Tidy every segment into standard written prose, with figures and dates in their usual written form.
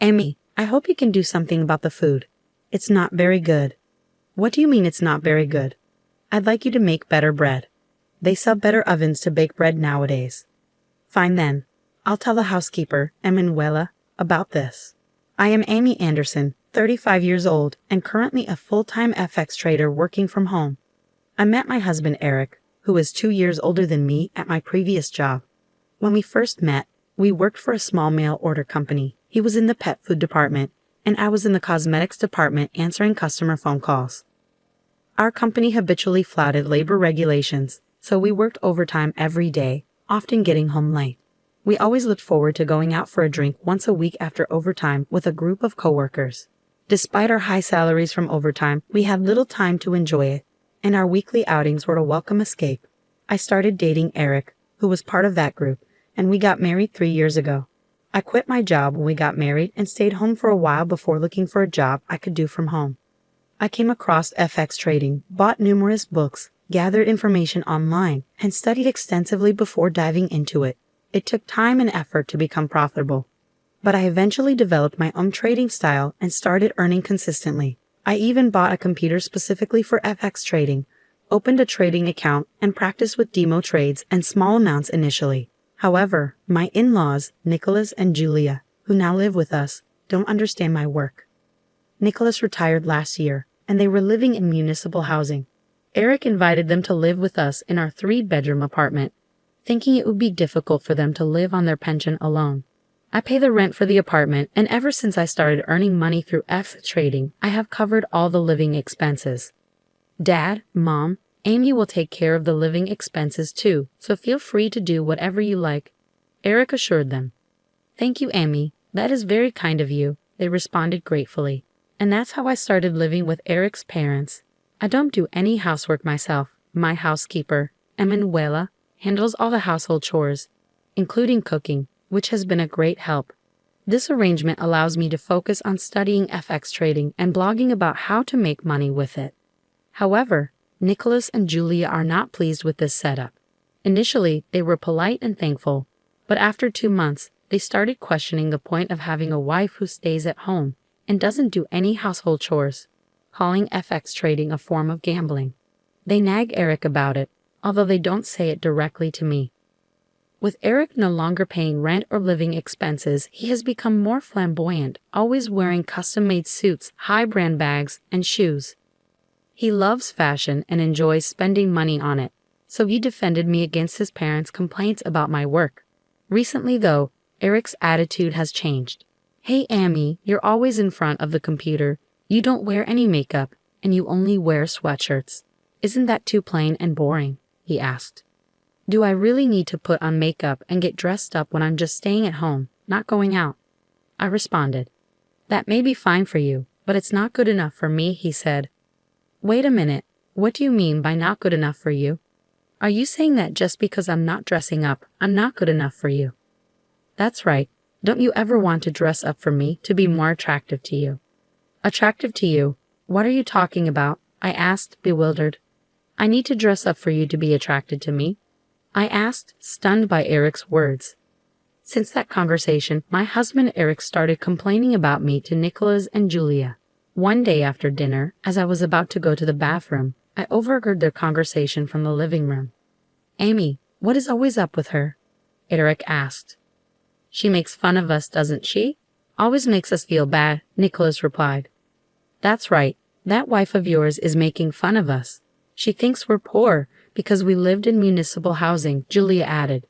Amy, I hope you can do something about the food. It's not very good. What do you mean it's not very good? I'd like you to make better bread. They sell better ovens to bake bread nowadays. Fine then. I'll tell the housekeeper, Emanuela, about this. I am Amy Anderson, 35 years old, and currently a full-time FX trader working from home. I met my husband Eric, who is 2 years older than me, at my previous job. When we first met, we worked for a small mail order company. He was in the pet food department, and I was in the cosmetics department answering customer phone calls. Our company habitually flouted labor regulations, so we worked overtime every day, often getting home late. We always looked forward to going out for a drink once a week after overtime with a group of coworkers. Despite our high salaries from overtime, we had little time to enjoy it, and our weekly outings were a welcome escape. I started dating Eric, who was part of that group, and we got married 3 years ago. I quit my job when we got married and stayed home for a while before looking for a job I could do from home. I came across FX trading, bought numerous books, gathered information online, and studied extensively before diving into it. It took time and effort to become profitable, but I eventually developed my own trading style and started earning consistently. I even bought a computer specifically for FX trading, opened a trading account, and practiced with demo trades and small amounts initially. However, my in-laws, Nicholas and Julia, who now live with us, don't understand my work. Nicholas retired last year, and they were living in municipal housing. Eric invited them to live with us in our 3-bedroom apartment, thinking it would be difficult for them to live on their pension alone. I pay the rent for the apartment, and ever since I started earning money through FX trading, I have covered all the living expenses. Dad, Mom, Amy will take care of the living expenses too, so feel free to do whatever you like, Eric assured them. Thank you, Amy. That is very kind of you, they responded gratefully. And that's how I started living with Eric's parents. I don't do any housework myself. My housekeeper, Emanuela, handles all the household chores, including cooking, which has been a great help. This arrangement allows me to focus on studying FX trading and blogging about how to make money with it. However, Nicholas and Julia are not pleased with this setup. Initially, they were polite and thankful, but after 2 months, they started questioning the point of having a wife who stays at home and doesn't do any household chores, calling FX trading a form of gambling. They nag Eric about it, although they don't say it directly to me. With Eric no longer paying rent or living expenses, he has become more flamboyant, always wearing custom-made suits, high-brand bags, and shoes. He loves fashion and enjoys spending money on it, so he defended me against his parents' complaints about my work. Recently, though, Eric's attitude has changed. Hey, Amy, you're always in front of the computer. You don't wear any makeup, and you only wear sweatshirts. Isn't that too plain and boring? He asked. Do I really need to put on makeup and get dressed up when I'm just staying at home, not going out? I responded. That may be fine for you, but it's not good enough for me, he said. Wait a minute, what do you mean by not good enough for you? Are you saying that just because I'm not dressing up, I'm not good enough for you? That's right. Don't you ever want to dress up for me to be more attractive to you? Attractive to you? What are you talking about? I asked, bewildered. I need to dress up for you to be attracted to me? I asked, stunned by Eric's words. Since that conversation, my husband Eric started complaining about me to Nicholas and Julia. One day after dinner, as I was about to go to the bathroom, I overheard their conversation from the living room. Amy, what is always up with her? Eric asked. She makes fun of us, doesn't she? Always makes us feel bad, Nicholas replied. That's right, that wife of yours is making fun of us. She thinks we're poor because we lived in municipal housing, Julia added.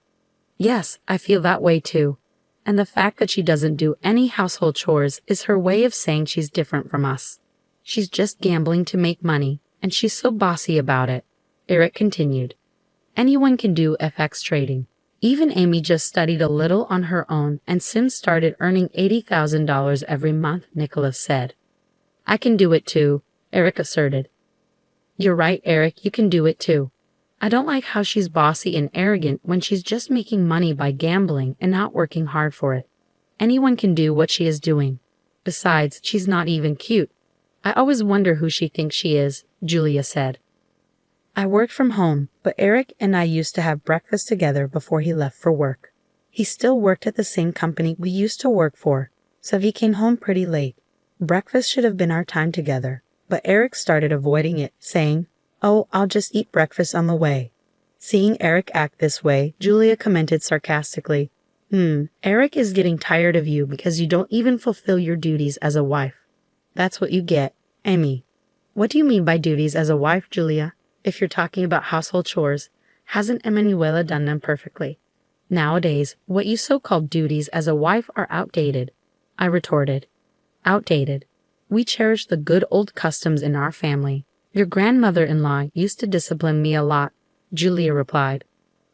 Yes, I feel that way too. And the fact that she doesn't do any household chores is her way of saying she's different from us. She's just gambling to make money, and she's so bossy about it, Eric continued. Anyone can do FX trading. Even Amy just studied a little on her own and soon started earning $80,000 every month, Nicholas said. I can do it too, Eric asserted. You're right, Eric, you can do it too. I don't like how she's bossy and arrogant when she's just making money by gambling and not working hard for it. Anyone can do what she is doing. Besides, she's not even cute. I always wonder who she thinks she is, Julia said. I worked from home, but Eric and I used to have breakfast together before he left for work. He still worked at the same company we used to work for, Savi came home pretty late. Breakfast should have been our time together, but Eric started avoiding it, saying, "Oh, I'll just eat breakfast on the way." Seeing Eric act this way, Julia commented sarcastically, Eric is getting tired of you because you don't even fulfill your duties as a wife. That's what you get, Amy. What do you mean by duties as a wife, Julia? If you're talking about household chores, hasn't Emanuela done them perfectly? Nowadays, what you so-called duties as a wife are outdated, I retorted. Outdated. We cherish the good old customs in our family. Your grandmother-in-law used to discipline me a lot, Julia replied.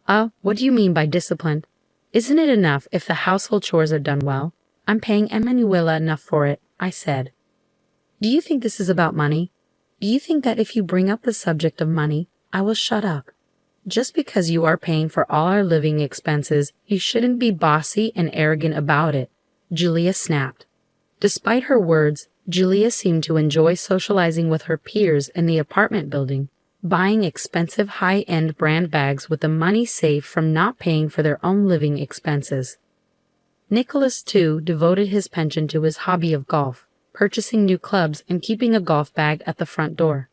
What do you mean by disciplined? Isn't it enough if the household chores are done well? I'm paying Emanuela enough for it, I said. Do you think this is about money? Do you think that if you bring up the subject of money, I will shut up? Just because you are paying for all our living expenses, you shouldn't be bossy and arrogant about it, Julia snapped. Despite her words, Julia seemed to enjoy socializing with her peers in the apartment building, buying expensive high-end brand bags with the money saved from not paying for their own living expenses. Nicholas, too, devoted his pension to his hobby of golf, purchasing new clubs and keeping a golf bag at the front door.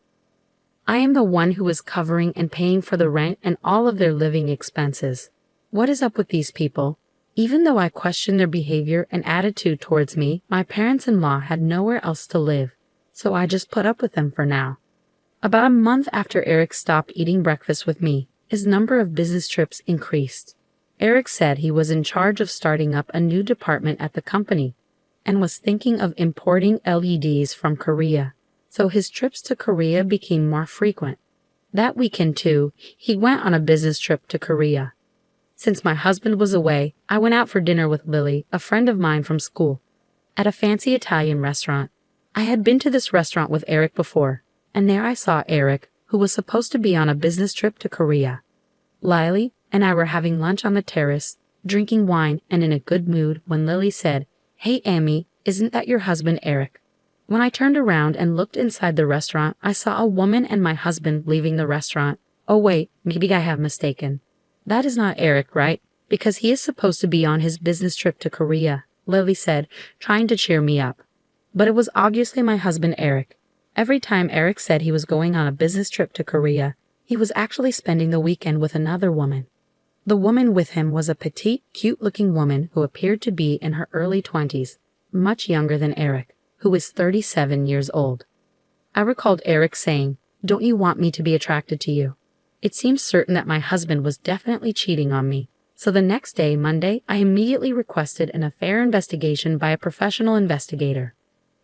I am the one who is covering and paying for the rent and all of their living expenses. What is up with these people? Even though I question their behavior and attitude towards me, my parents-in-law had nowhere else to live, so I just put up with them for now. About a month after Eric stopped eating breakfast with me, his number of business trips increased. Eric said he was in charge of starting up a new department at the company and was thinking of importing LEDs from Korea, so his trips to Korea became more frequent. That weekend, too, he went on a business trip to Korea. Since my husband was away, I went out for dinner with Lily, a friend of mine from school, at a fancy Italian restaurant. I had been to this restaurant with Eric before, and there I saw Eric, who was supposed to be on a business trip to Korea. Lily and I were having lunch on the terrace, drinking wine and in a good mood when Lily said, "Hey Amy, isn't that your husband Eric?" When I turned around and looked inside the restaurant, I saw a woman and my husband leaving the restaurant. Oh wait, maybe I have mistaken. That is not Eric, right? Because he is supposed to be on his business trip to Korea, Lily said, trying to cheer me up. But it was obviously my husband Eric. Every time Eric said he was going on a business trip to Korea, he was actually spending the weekend with another woman. The woman with him was a petite, cute-looking woman who appeared to be in her early 20s, much younger than Eric, who is 37 years old. I recalled Eric saying, "Don't you want me to be attracted to you?" It seems certain that my husband was definitely cheating on me, so the next day, Monday, I immediately requested an affair investigation by a professional investigator.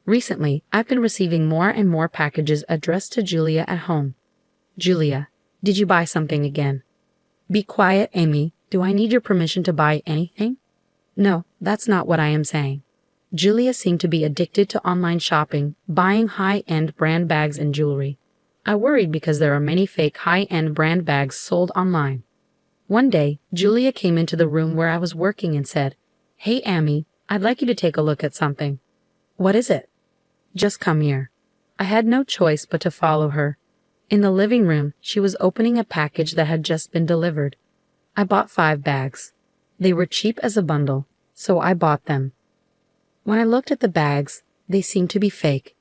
Recently, I've been receiving more and more packages addressed to Julia at home. Julia, did you buy something again? Be quiet, Amy. Do I need your permission to buy anything? No, that's not what I am saying. Julia seemed to be addicted to online shopping, buying high-end brand bags and jewelry. I worried because there are many fake high-end brand bags sold online. One day, Julia came into the room where I was working and said, "Hey, Amy, I'd like you to take a look at something." "What is it?" "Just come here." I had no choice but to follow her. In the living room, she was opening a package that had just been delivered. I bought 5 bags. They were cheap as a bundle, so I bought them. When I looked at the bags, they seemed to be fake.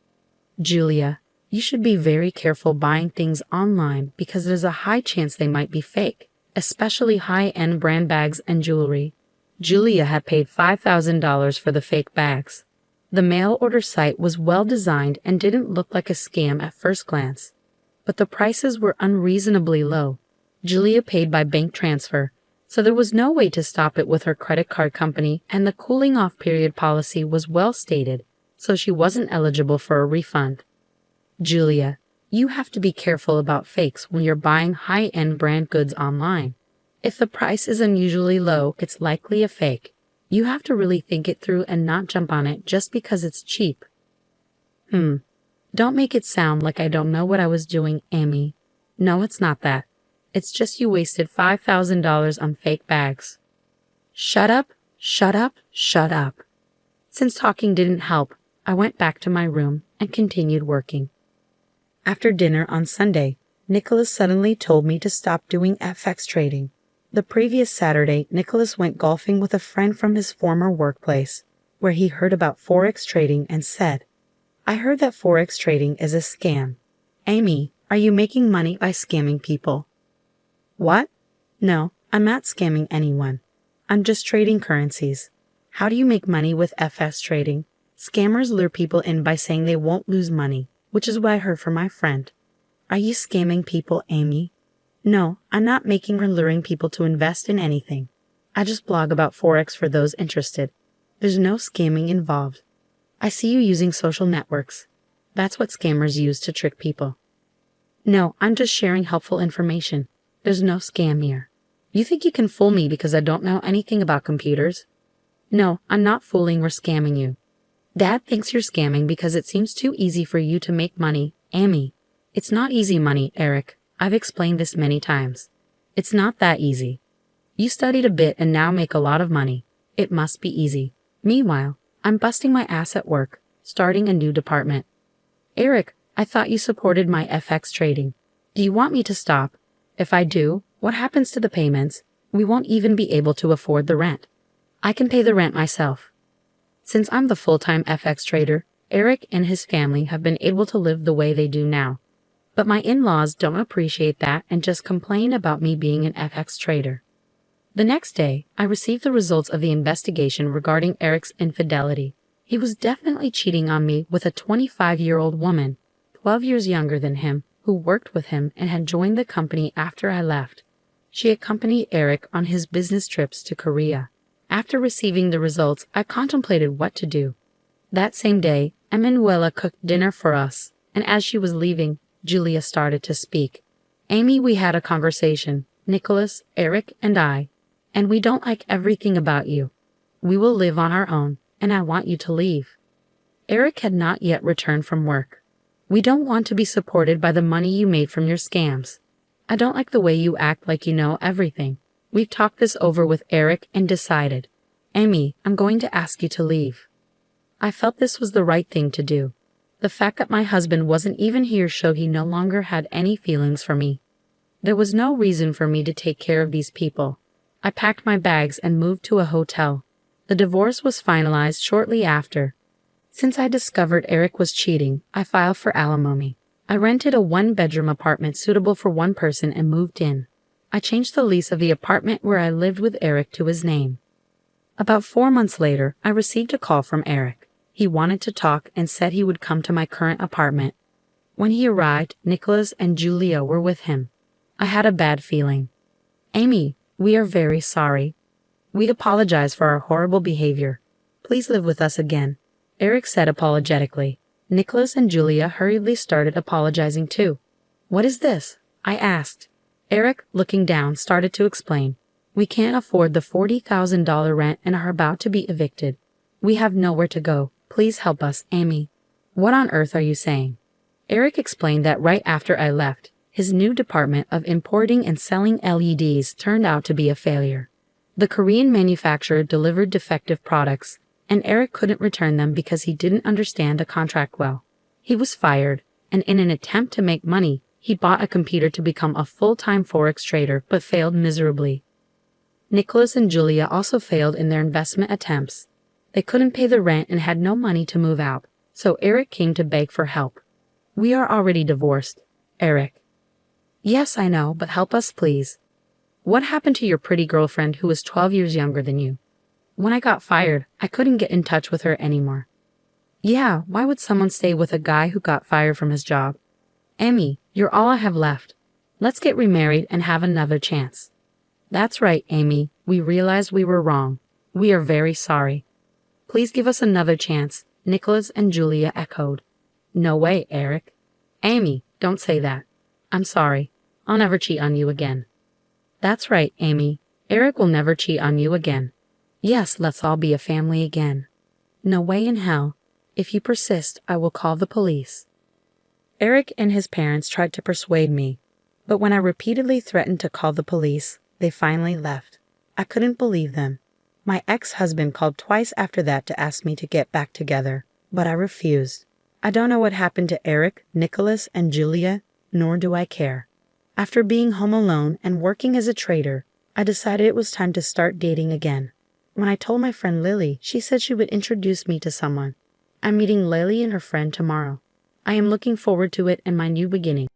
Julia, you should be very careful buying things online because there's a high chance they might be fake, especially high-end brand bags and jewelry. Julia had paid $5,000 for the fake bags. The mail order site was well designed and didn't look like a scam at first glance, but the prices were unreasonably low. Julia paid by bank transfer, so there was no way to stop it with her credit card company, and the cooling off period policy was well stated, so she wasn't eligible for a refund. Julia, you have to be careful about fakes when you're buying high-end brand goods online. If the price is unusually low, it's likely a fake. You have to really think it through and not jump on it just because it's cheap. Don't make it sound like I don't know what I was doing, Amy. No, it's not that. It's just you wasted $5,000 on fake bags. Shut up, shut up, shut up. Since talking didn't help, I went back to my room and continued working. After dinner on Sunday, Nicholas suddenly told me to stop doing FX trading. The previous Saturday, Nicholas went golfing with a friend from his former workplace. where he heard about Forex trading and said, "I heard that Forex trading is a scam. Amy, are you making money by scamming people?" What? No, I'm not scamming anyone. I'm just trading currencies. How do you make money with FS trading? Scammers lure people in by saying they won't lose money, which is what I heard from my friend. Are you scamming people, Amy? No, I'm not making or luring people to invest in anything. I just blog about Forex for those interested. There's no scamming involved. I see you using social networks. That's what scammers use to trick people. No, I'm just sharing helpful information. There's no scam here. You think you can fool me because I don't know anything about computers? No, I'm not fooling or scamming you. Dad thinks you're scamming because it seems too easy for you to make money, Amy. It's not easy money, Eric. I've explained this many times. It's not that easy. You studied a bit and now make a lot of money. It must be easy. Meanwhile, I'm busting my ass at work, starting a new department. Eric, I thought you supported my FX trading. Do you want me to stop? If I do, what happens to the payments? We won't even be able to afford the rent. I can pay the rent myself. Since I'm the full-time FX trader, Eric and his family have been able to live the way they do now. But my in-laws don't appreciate that and just complain about me being an FX trader. The next day, I received the results of the investigation regarding Eric's infidelity. He was definitely cheating on me with a 25-year-old woman, 12 years younger than him, who worked with him and had joined the company after I left. She accompanied Eric on his business trips to Korea. After receiving the results, I contemplated what to do. That same day, Emanuela cooked dinner for us, and as she was leaving, Julia started to speak. Amy, we had a conversation, Nicholas, Eric, and I, and we don't like everything about you. We will live on our own, and I want you to leave. Eric had not yet returned from work. We don't want to be supported by the money you made from your scams. I don't like the way you act like you know everything. We've talked this over with Eric and decided. Amy, I'm going to ask you to leave. I felt this was the right thing to do. The fact that my husband wasn't even here showed he no longer had any feelings for me. There was no reason for me to take care of these people. I packed my bags and moved to a hotel. The divorce was finalized shortly after. Since I discovered Eric was cheating, I filed for alimony. I rented a one-bedroom apartment suitable for one person and moved in. I changed the lease of the apartment where I lived with Eric to his name. About 4 months later, I received a call from Eric. He wanted to talk and said he would come to my current apartment. When he arrived, Nicholas and Julia were with him. I had a bad feeling. Amy, we are very sorry. We apologize for our horrible behavior. Please live with us again, Eric said apologetically. Nicholas and Julia hurriedly started apologizing too. What is this? I asked. Eric, looking down, started to explain. We can't afford the $40,000 rent and are about to be evicted. We have nowhere to go. Please help us, Amy. What on earth are you saying? Eric explained that right after I left, his new department of importing and selling LEDs turned out to be a failure. The Korean manufacturer delivered defective products, and Eric couldn't return them because he didn't understand the contract well. He was fired, and in an attempt to make money, he bought a computer to become a full-time Forex trader but failed miserably. Nicholas and Julia also failed in their investment attempts. They couldn't pay the rent and had no money to move out, so Eric came to beg for help. We are already divorced, Eric. Yes, I know, but help us please. What happened to your pretty girlfriend who was 12 years younger than you? When I got fired, I couldn't get in touch with her anymore. Yeah, why would someone stay with a guy who got fired from his job? Amy, you're all I have left. Let's get remarried and have another chance. That's right, Amy. We realized we were wrong. We are very sorry. Please give us another chance, Nicholas and Julia echoed. No way, Eric. Amy, don't say that. I'm sorry. I'll never cheat on you again. That's right, Amy. Eric will never cheat on you again. Yes, let's all be a family again. No way in hell. If you persist, I will call the police. Eric and his parents tried to persuade me, but when I repeatedly threatened to call the police, they finally left. I couldn't believe them. My ex-husband called twice after that to ask me to get back together, but I refused. I don't know what happened to Eric, Nicholas, and Julia, nor do I care. After being home alone and working as a trader, I decided it was time to start dating again. When I told my friend Lily, she said she would introduce me to someone. I'm meeting Lily and her friend tomorrow. I am looking forward to it and my new beginning.